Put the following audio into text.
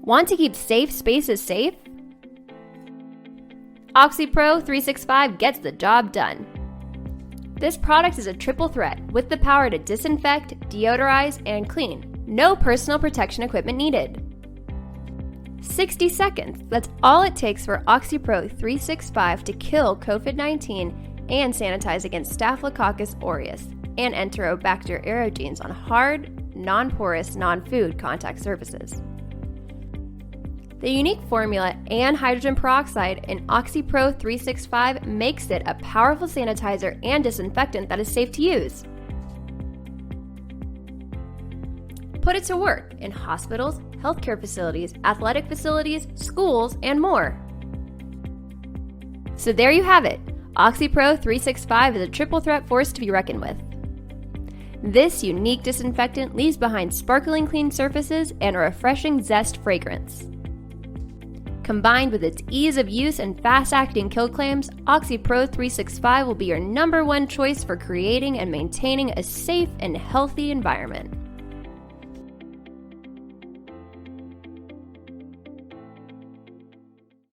Want to keep safe spaces safe? OxyPro 365 gets the job done. This product is a triple threat with the power to disinfect, deodorize, and clean. No personal protection equipment needed. 60 seconds, that's all it takes for OxyPro 365 to kill COVID-19 and sanitize against Staphylococcus aureus and Enterobacter aerogenes on hard, non-porous, non-food contact surfaces. The unique formula and hydrogen peroxide in OxyPro 365 makes it a powerful sanitizer and disinfectant that is safe to use. Put it to work in hospitals, healthcare facilities, athletic facilities, schools, and more. So there you have it. OxyPro 365 is a triple threat force to be reckoned with. This unique disinfectant leaves behind sparkling clean surfaces and a refreshing zest fragrance. Combined with its ease of use and fast-acting kill claims, OxyPro 365 will be your #1 choice for creating and maintaining a safe and healthy environment.